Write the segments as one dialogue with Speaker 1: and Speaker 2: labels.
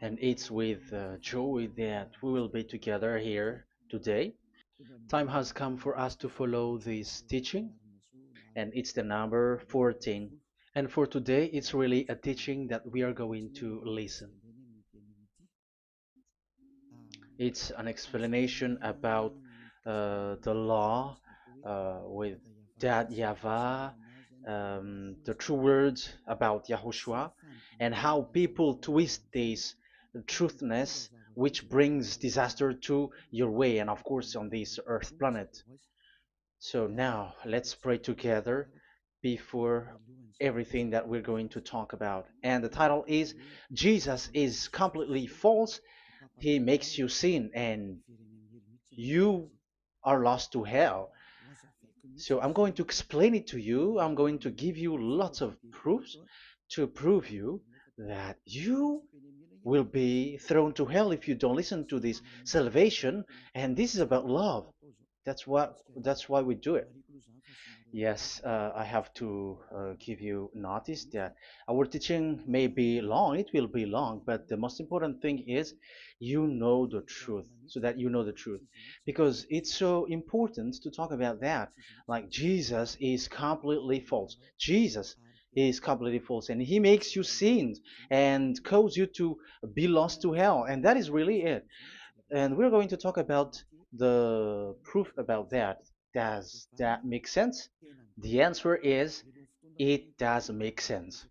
Speaker 1: And it's with joy that we will be together here today. Time has come for us to follow this teaching, and it's the number 14. And for today, it's really a teaching that we are going to listen. It's an explanation about the law with that YAHVAH, the true words about YAHOSHUAH, and how people twist this truthness which brings disaster to your way and of course on this earth planet. So now let's pray together before everything that we're going to talk about. And the title is Jesus is completely false. He makes you sin and you are lost to hell. So I'm going to explain it to you. I'm going to give you lots of proofs to prove you that you will be thrown to hell if you don't listen to this salvation. And this is about love. That's why we do it. Yes, I have to give you notice that our teaching may be long, it will be long, but the most important thing is you know the truth, so that you know the truth. Because it's so important to talk about that. Like Jesus is completely false. Jesus is completely false, and he makes you sin and cause you to be lost to hell, and that is really it. And we're going to talk about the proof about that. Does that make sense? The answer is it does make sense.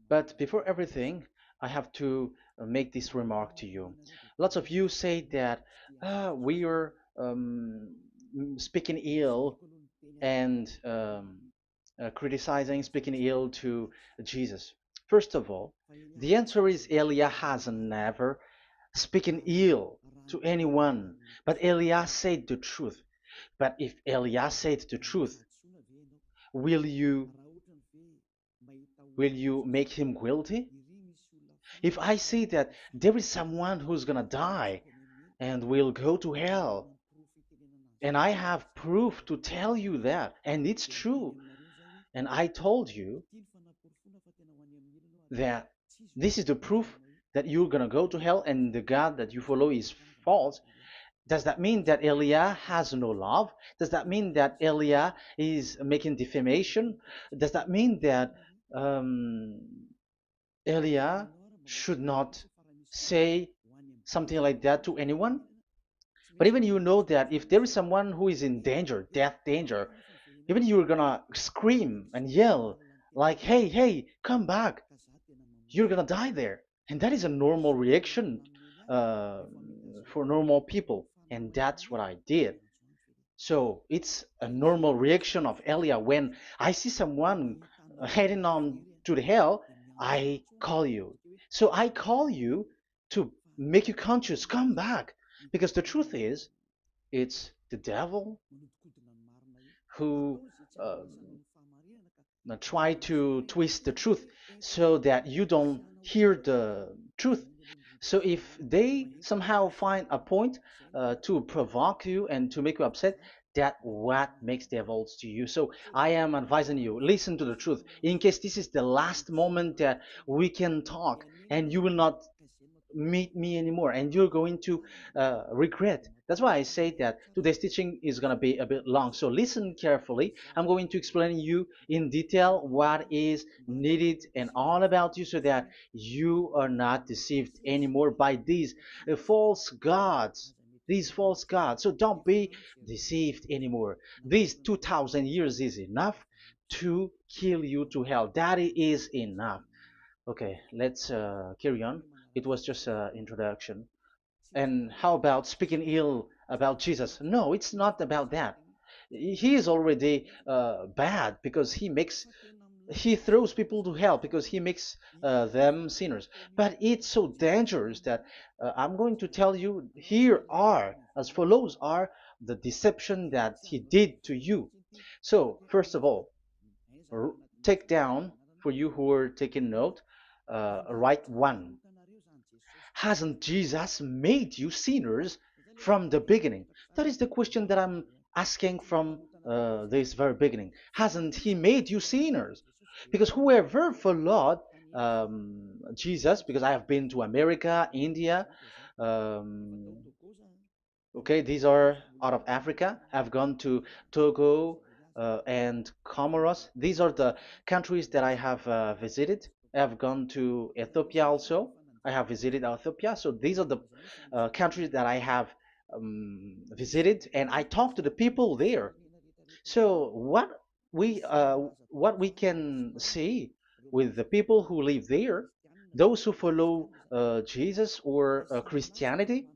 Speaker 1: But before everything, I have to make this remark to you. Lots of you say that we are speaking ill and criticizing, speaking ill to Jesus. First of all, the answer is Elia has never speaking ill to anyone, but Elia said the truth. But if Elia said the truth, will you will you make him guilty? If I say that there is someone who's gonna die and will go to hell, and I have proof to tell you that, and it's true, and I told you that this is the proof that you're gonna go to hell and the God that you follow is false, does that mean that Elia has no love? Does that mean that Elia is making defamation? Does that mean that um, Elia should not say something like that to anyone? But even you know that if there is someone who is in danger, death danger, even you're gonna scream and yell like, "Hey, hey, come back! You're gonna die there." And that is a normal reaction uh, for normal people, and that's what I did. So it's a normal reaction of Elia when I see someone heading on to the hell, I call you. So I call you to make you conscious, come back. Because the truth is, it's the devil who try to twist the truth so that you don't hear the truth. So if they somehow find a point to provoke you and to make you upset, that what makes devils to you. So I am advising you, listen to the truth. In case this is the last moment that we can talk and you will not meet me anymore and you're going to regret. That's why I say that today's teaching is going to be a bit long, so listen carefully. I'm going to explain you in detail what is needed and all about you so that you are not deceived anymore by these false gods, so don't be deceived anymore. These 2000 years is enough to kill you to hell. That is enough. Okay, let's carry on. It was just an introduction. And how about speaking ill about Jesus? No, it's not about that. He is already bad because he throws people to hell because he makes them sinners. But it's so dangerous that I'm going to tell you here are as follows are the deception that he did to you. So first of all, take down for you who are taking note. Write one. Hasn't Jesus made you sinners from the beginning? That is the question that I'm asking from this very beginning. Hasn't he made you sinners? Because whoever followed Jesus, because I have been to America, India. Um, okay, these are out of Africa. I've gone to Togo and Comoros. These are the countries that I have visited. I have gone to Ethiopia also. I have visited Ethiopia. So these are the countries that I have visited, and I talked to the people there. So what we can see with the people who live there, those who follow Jesus or Christianity,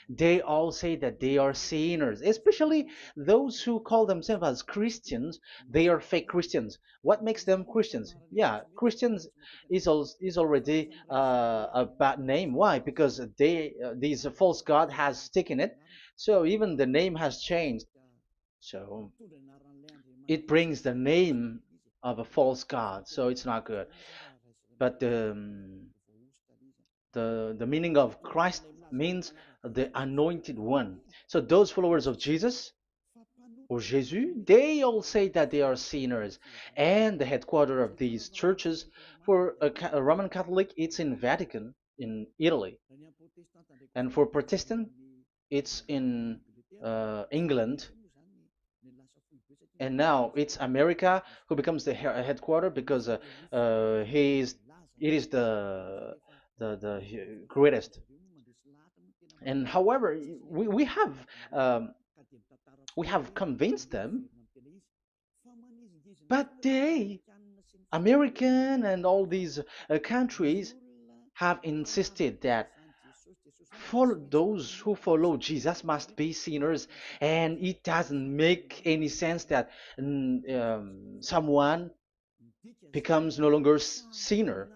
Speaker 1: they all say that they are sinners, especially those who call themselves as Christians. They are fake Christians. What makes them Christians? Yeah, Christians is already a bad name. Why? Because these false god has taken it. So even the name has changed. So it brings the name of a false god, so it's not good. But the meaning of Christ means the anointed one. So those followers of Jesus or Jesus, they all say that they are sinners. And the headquarters of these churches for a Roman Catholic, it's in Vatican in Italy, and for Protestant, it's in England, and now it's America who becomes the headquarter because he is it is the greatest. And however, we um, we have convinced them, but they American and all these countries have insisted that follow those who follow Jesus must be sinners, and it doesn't make any sense that someone becomes no longer sinner,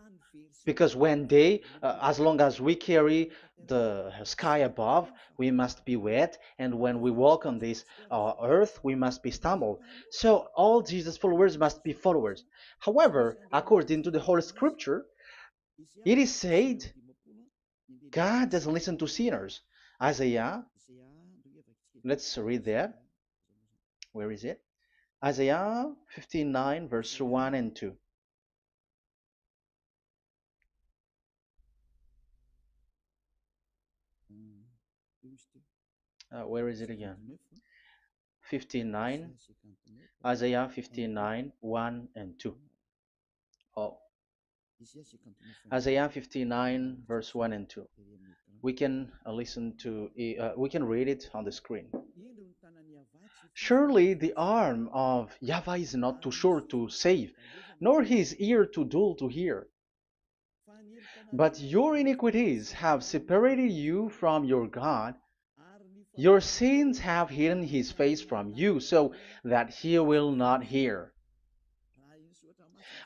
Speaker 1: because when they as long as we carry the sky above, we must be wet, and when we walk on this earth, we must be stumbled. So all Jesus followers must be followers. However, according to the Holy Scripture, it is said God doesn't listen to sinners. Isaiah, let's read that. Where is it? Isaiah 59 verse 1 and 2. Where is it again? 59, Isaiah 59, 1 and 2. Oh, Isaiah 59, verse 1 and 2. We can we can read it on the screen. Surely the arm of Yahweh is not too short to save, nor his ear too dull to hear. But your iniquities have separated you from your God. Your sins have hidden his face from you so that he will not hear.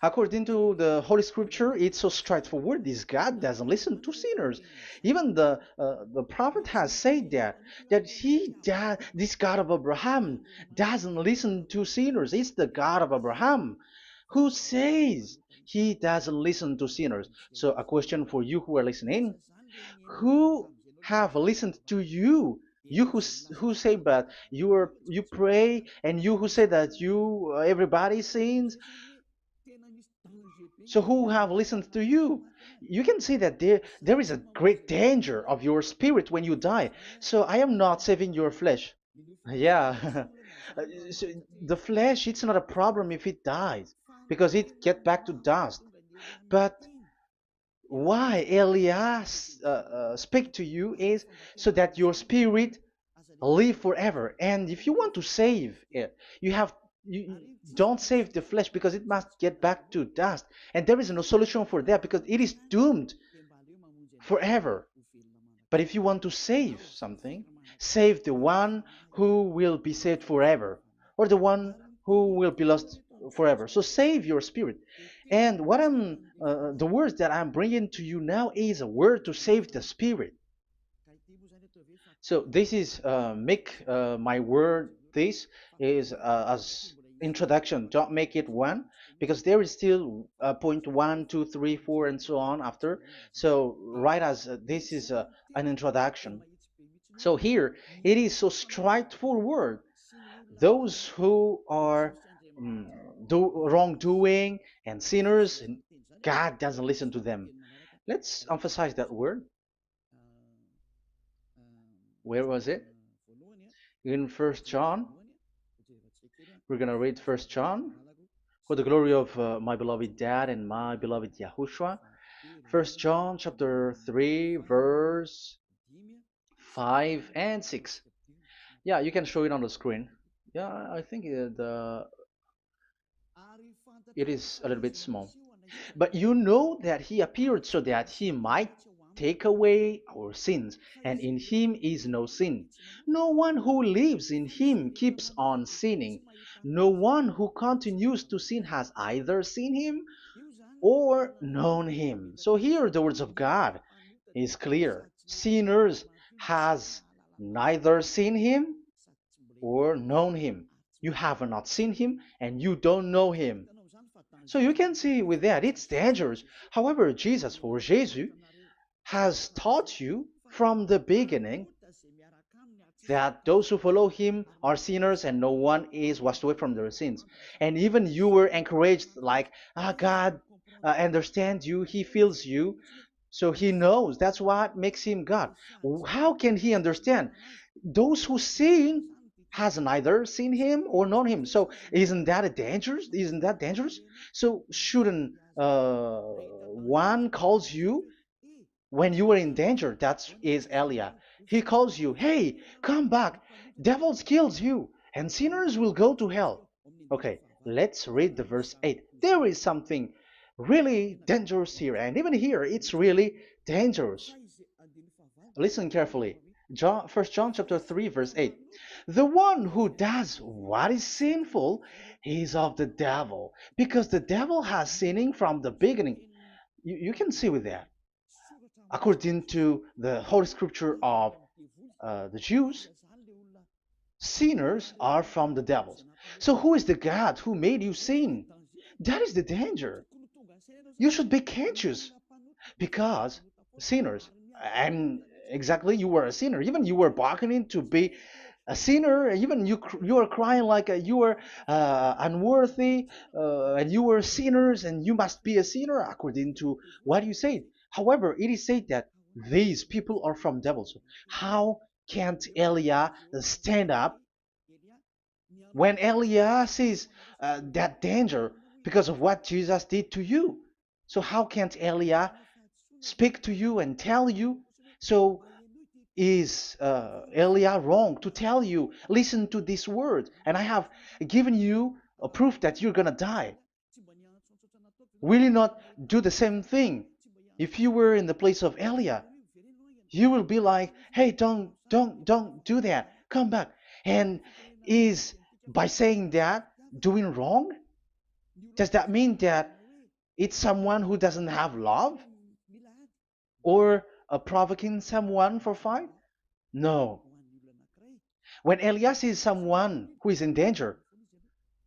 Speaker 1: According to the Holy Scripture, it's so straightforward. This God doesn't listen to sinners. Even the prophet has said that this God of Abraham doesn't listen to sinners. It's the God of Abraham who says he doesn't listen to sinners. So a question for you who are listening: who have listened to you? You who say that you pray, and you who say that you everybody sins, so who have listened to you? You can see that there is a great danger of your spirit when you die. So I am not saving your flesh. Yeah. So the flesh, it's not a problem if it dies, because it get back to dust. But why Elias speak to you is so that your spirit live forever. And if you want to save it, you don't save the flesh, because it must get back to dust, and there is no solution for that because it is doomed forever. But if you want to save something, save the one who will be saved forever, or the one who will be lost forever. So save your spirit. And the words that I'm bringing to you now is a word to save the spirit. So this is make my word. This is as introduction. Don't make it one, because there is still point one, two, three, four, and so on after. So right as this is an introduction. So here it is so straightforward. Those who are um, wrongdoing and sinners, God doesn't listen to them. Let's emphasize that word. Where was it? In First John. We're gonna read First John. For the glory of my beloved Dad and my beloved Yahushua. First John chapter 3, verse 5 and 6. Yeah, you can show it on the screen. Yeah, I think it is a little bit small. But you know that he appeared so that he might take away our sins, and in him is no sin. No one who lives in him keeps on sinning. No one who continues to sin has either seen him or known him. So here the words of God is clear. Sinners has neither seen him or known him. You have not seen him and you don't know him. So you can see with that it's dangerous. However, Jesus or Jesus has taught you from the beginning that those who follow him are sinners and no one is washed away from their sins. And even you were encouraged like, God understands you, he feels you, so he knows. That's what makes him God. How can he understand? Those who sin has neither seen him or known him. So isn't that a dangerous? Isn't that dangerous? So shouldn't one calls you when you are in danger? That is Elia. He calls you, hey, come back. Devils kills you, and sinners will go to hell. Okay, let's read the verse 8. There is something really dangerous here, and even here it's really dangerous. Listen carefully. John, 1 John chapter 3, verse 8. The one who does what is sinful is of the devil, because the devil has sinning from the beginning. You can see with that. According to the Holy Scripture of the Jews, sinners are from the devils. So who is the God who made you sin? That is the danger. You should be conscious because sinners, and exactly you were a sinner. Even you were bargaining to be a sinner. Even you were crying like you were unworthy, and you were sinners, and you must be a sinner according to what you said. However, it is said that these people are from devils. How can't Elia stand up when Elia sees that danger because of what Jesus did to you? So how can't Elia speak to you and tell you? So is Elia wrong to tell you, listen to this word, and I have given you a proof that you're gonna die? Will you not do the same thing? If you were in the place of Elia, you will be like, hey, don't do that. Come back. And is by saying that doing wrong? Does that mean that it's someone who doesn't have love? Or provoking someone for fight? No. When Elias is someone who is in danger,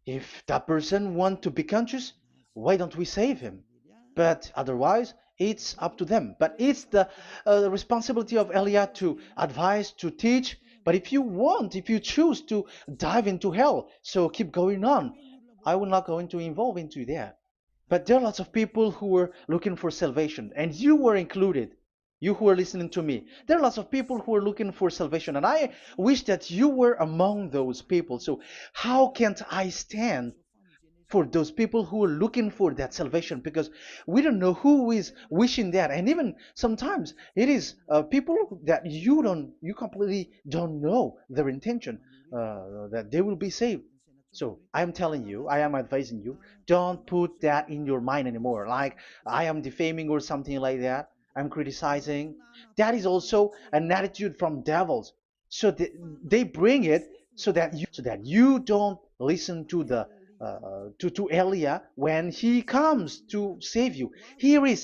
Speaker 1: if that person wants to be conscious, why don't we save him? But otherwise, it's up to them. But it's the responsibility of Elia to advise, to teach. But if you want, if you choose to dive into hell, so keep going on. I will not go into involve into that. But there are lots of people who were looking for salvation, and you were included. You who are listening to me, there are lots of people who are looking for salvation, and I wish that you were among those people. So, how can't I stand for those people who are looking for that salvation? Because we don't know who is wishing that, and even sometimes it is people that you completely don't know their intention that they will be saved. So I am telling you, I am advising you, don't put that in your mind anymore. Like I am defaming or something like that. I'm criticizing. That is also an attitude from devils. So they bring it so that you don't listen to the to Elia when he comes to save you. Here is